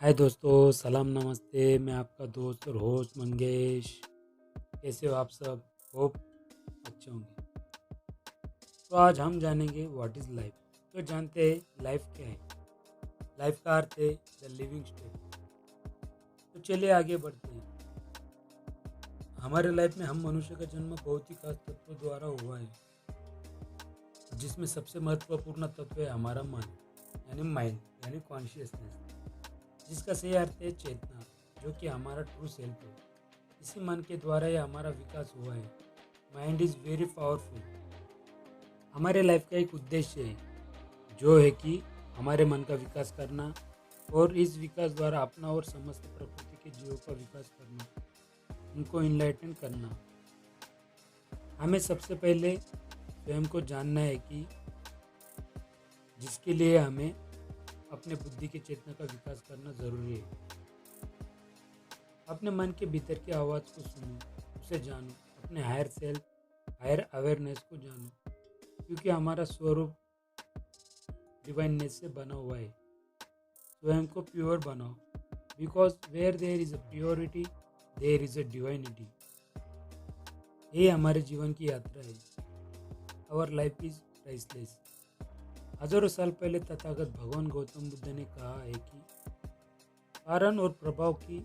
हाय दोस्तों, सलाम नमस्ते। मैं आपका दोस्त और होस्ट मंगेश। कैसे हो आप सब? होप अच्छे होंगे। तो आज हम जानेंगे व्हाट इज़ लाइफ। तो जानते हैं लाइफ क्या है। लाइफ का अर्थ है द लिविंग स्टेट। तो चलिए आगे बढ़ते हैं। हमारे लाइफ में हम मनुष्य का जन्म बहुत ही खास तत्वों द्वारा हुआ है, जिसमें सबसे महत्वपूर्ण तत्व है हमारा मन, यानी माइंड, यानी कॉन्शियसनेस, जिसका सही अर्थ है चेतना, जो कि हमारा ट्रू सेल्फ है। इसी मन के द्वारा ही हमारा विकास हुआ है। Mind is very powerful. हमारे लाइफ का एक उद्देश्य है, जो है कि हमारे मन का विकास करना और इस विकास द्वारा अपना और समस्त प्रकृति के जीवों का विकास करना, उनको इनलाइटन करना। हमें सबसे पहले स्वयं को जानना है कि जिसके लिए हमें अपने बुद्धि की चेतना का विकास करना ज़रूरी है। अपने मन के भीतर की आवाज़ को सुनो, उसे जानो, अपने हायर सेल्फ, हायर अवेयरनेस को जानो, क्योंकि हमारा स्वरूप डिवाइननेस से बना हुआ है। स्वयं को प्योर बनाओ, because where there is a purity there is a divinity. ये हमारे जीवन की यात्रा है। Our life is priceless. हजारों साल पहले तथागत भगवान गौतम बुद्ध ने कहा है कि कारण और प्रभाव की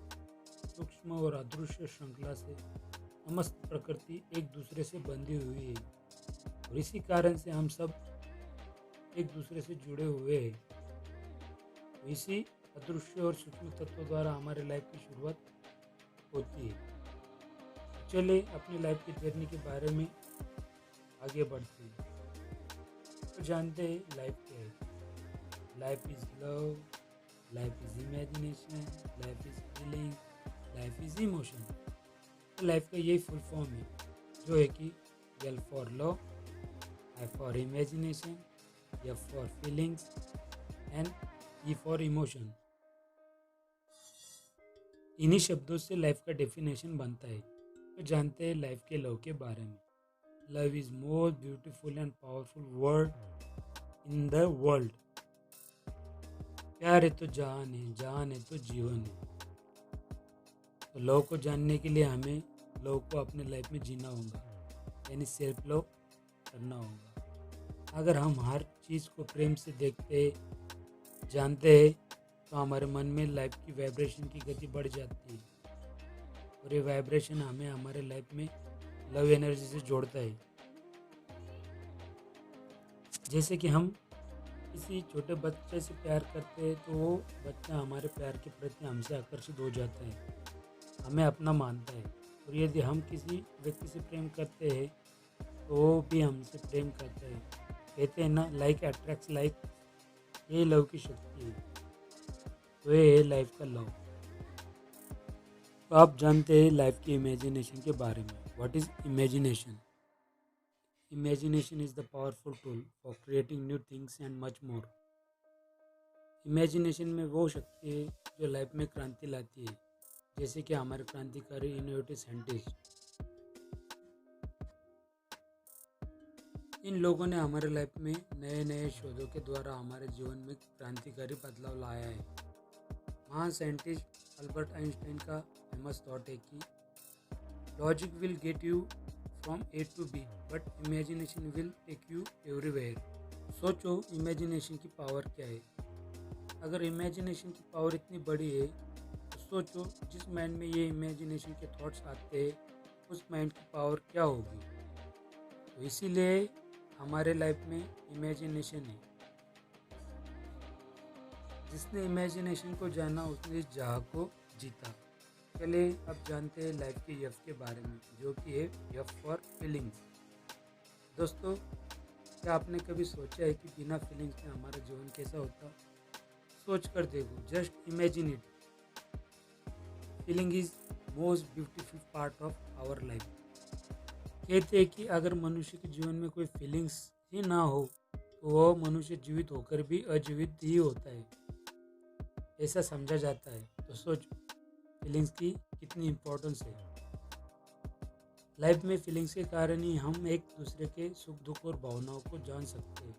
सूक्ष्म और अदृश्य श्रृंखला से समस्त प्रकृति एक दूसरे से बंधी हुई है, और इसी कारण से हम सब एक दूसरे से जुड़े हुए हैं। तो इसी अदृश्य और सूक्ष्म तत्वों द्वारा हमारे लाइफ की शुरुआत होती है। चलिए अपनी लाइफ की जर्नी के बारे में आगे बढ़ते हैं। तो जानते हैं लाइफ क्या है। Life is love, life is imagination, life is feeling, life is emotion. तो लाइफ का यही फुल फॉर्म है, जो है कि L for love, I for imagination, F for feelings and E for emotion. इन्हीं शब्दों से लाइफ का डेफिनेशन बनता है। तो जानते हैं लाइफ के लव के बारे में। Love is most beautiful and powerful word in the world. प्यार है तो जान है, जान है तो जीवन है। तो लव को जानने के लिए हमें लव को अपने लाइफ में जीना होगा, यानी सेल्फ लव करना होगा। अगर हम हर चीज़ को प्रेम से देखते जानते हैं, तो हमारे मन में लाइफ की वाइब्रेशन की गति बढ़ जाती है, और ये वाइब्रेशन हमें हमारे लाइफ में लव एनर्जी से जोड़ता है। जैसे कि हम किसी छोटे बच्चे से प्यार करते हैं, तो वो बच्चा हमारे प्यार के प्रति हमसे आकर्षित हो जाता है, हमें अपना मानता है। और यदि हम किसी व्यक्ति से प्रेम करते हैं, तो वो भी हमसे प्रेम करता है। कहते हैं ना, लाइक अट्रैक्ट्स लाइक। ये लव की शक्ति है। तो ये है लाइफ का लव। तो आप जानते हैं लाइफ की इमेजिनेशन के बारे में। What is imagination? Imagination is the powerful tool for creating new things and much more. Imagination में वो शक्ति है जो लाइफ में क्रांति लाती है, जैसे कि हमारे क्रांतिकारी इनोवेटिव साइंटिस्ट। इन लोगों ने हमारे लाइफ में नए नए शोधों के द्वारा हमारे जीवन में क्रांतिकारी बदलाव लाया है। महान साइंटिस्ट अल्बर्ट आइंस्टाइन का फेमस थॉट है कि logic will get you from A to B, but imagination will take you everywhere. सोचो इमेजिनेशन की पावर क्या है। अगर इमेजिनेशन की पावर इतनी बड़ी है, तो सोचो जिस माइंड में ये इमेजिनेशन के थॉट्स आते हैं, उस माइंड की पावर क्या होगी। तो इसीलिए हमारे लाइफ में इमेजिनेशन है। जिसने इमेजिनेशन को जाना, उसने इस जहाँ को जीता। चलिए अब जानते हैं लाइफ के यफ के बारे में, जो कि है यफ फॉर फीलिंग्स। दोस्तों, क्या आपने कभी सोचा है कि बिना फीलिंग्स में हमारा जीवन कैसा होता? सोच कर देखो, just imagine it. Feeling is most beautiful part of our life. कहते हैं कि अगर मनुष्य के जीवन में कोई फीलिंग्स ही ना हो, तो वह मनुष्य जीवित होकर भी अजीवित ही होता है, ऐसा समझा जाता है। तो सोच फीलिंग्स की कितनी इम्पोर्टेंस है। लाइफ में फीलिंग्स के कारण ही हम एक दूसरे के सुख दुख और भावनाओं को जान सकते हैं।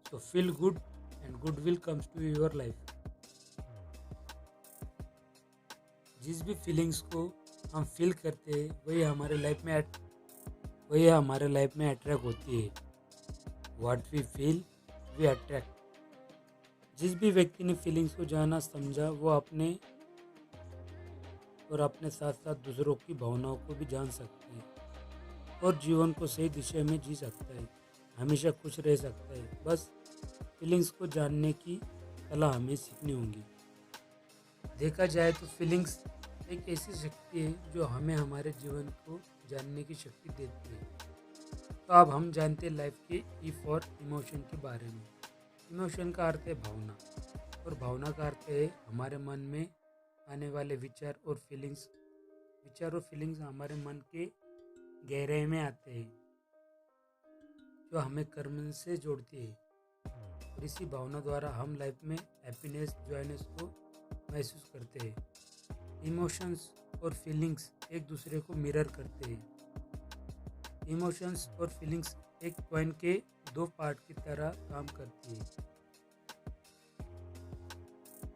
So feel good and good will comes to your life. जिस भी फीलिंग्स को हम फील करते हैं वही हमारे लाइफ में अट्रैक्ट होती है। What we feel we attract. जिस भी व्यक्ति ने फीलिंग्स को जाना समझा वो अपने और अपने साथ साथ दूसरों की भावनाओं को भी जान सकता है और जीवन को सही दिशा में जी सकता है, हमेशा खुश रह सकता है। बस फीलिंग्स को जानने की कला हमें सीखनी होगी। देखा जाए तो फीलिंग्स एक ऐसी शक्ति है जो हमें हमारे जीवन को जानने की शक्ति देती है। तो अब हम जानते हैं लाइफ के ई फॉर इमोशन के बारे में। इमोशन का अर्थ है भावना और भावना का अर्थ है हमारे मन में आने वाले विचार और फीलिंग्स हमारे मन के गहराई में आते हैं जो हमें कर्म से जोड़ती है और इसी भावना द्वारा हम लाइफ में हैप्पीनेस जॉयनेस को महसूस करते हैं। इमोशंस और फीलिंग्स एक दूसरे को मिरर करते हैं। इमोशंस और फीलिंग्स एक कॉइन के दो पार्ट की तरह काम करती है।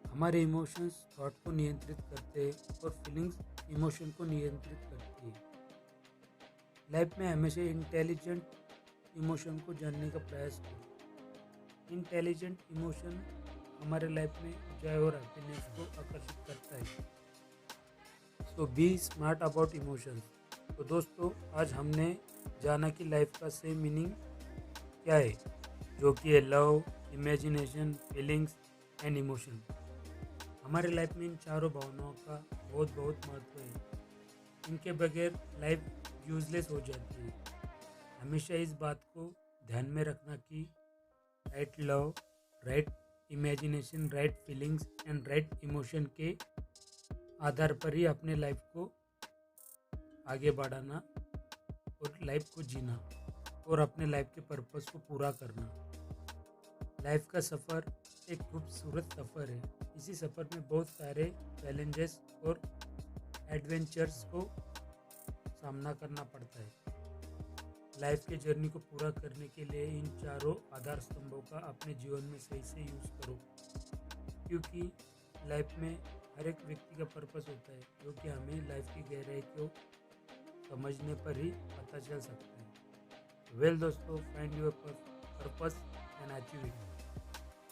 हमारे इमोशंस थॉट को नियंत्रित करते हैं और फीलिंग्स इमोशन को नियंत्रित करती है। लाइफ में हमेशा इंटेलिजेंट इमोशन को जानने का प्रयास करो। इंटेलिजेंट इमोशन हमारे लाइफ में जॉय और हैप्पीनेस को आकर्षित करता है। सो बी स्मार्ट अबाउट इमोशंस। तो दोस्तों आज हमने जाना कि लाइफ का सही मीनिंग क्या है, जो कि है love, imagination, feelings and emotion. हमारे लाइफ में इन चारों भावनाओं का बहुत महत्व है। इनके बगैर लाइफ यूजलेस हो जाती है। हमेशा इस बात को ध्यान में रखना कि right love, right imagination, right feelings and right emotion के आधार पर ही अपने लाइफ को आगे बढ़ाना और लाइफ को जीना और अपने लाइफ के पर्पस को पूरा करना। लाइफ का सफ़र एक खूबसूरत सफ़र है। इसी सफ़र में बहुत सारे चैलेंजेस और एडवेंचर्स को सामना करना पड़ता है। लाइफ के जर्नी को पूरा करने के लिए इन चारों आधार स्तंभों का अपने जीवन में सही से यूज़ करो, क्योंकि लाइफ में हर एक व्यक्ति का पर्पस होता है जो कि हमें लाइफ की गहराई को समझने पर ही पता चल सकता है। वेल दोस्तों, find your purpose and achieve it.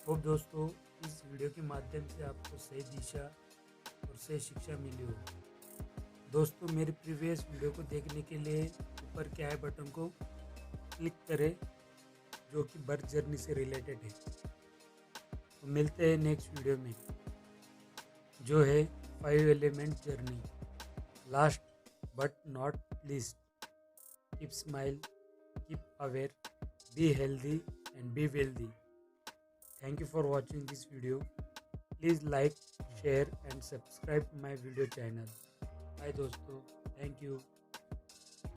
Hope दोस्तों इस वीडियो के माध्यम से आपको सही दिशा और सही शिक्षा मिली हो। दोस्तों मेरे प्रीवियस वीडियो को देखने के लिए ऊपर के आई बटन को क्लिक करें जो कि बर्थ जर्नी से रिलेटेड है। तो मिलते हैं नेक्स्ट वीडियो में जो है 5 element journey. Last but not least, keep smile, keep aware, be healthy and be wealthy. Thank you for watching this video. Please like, share and subscribe my video channel. Bye दोस्तों, thank you.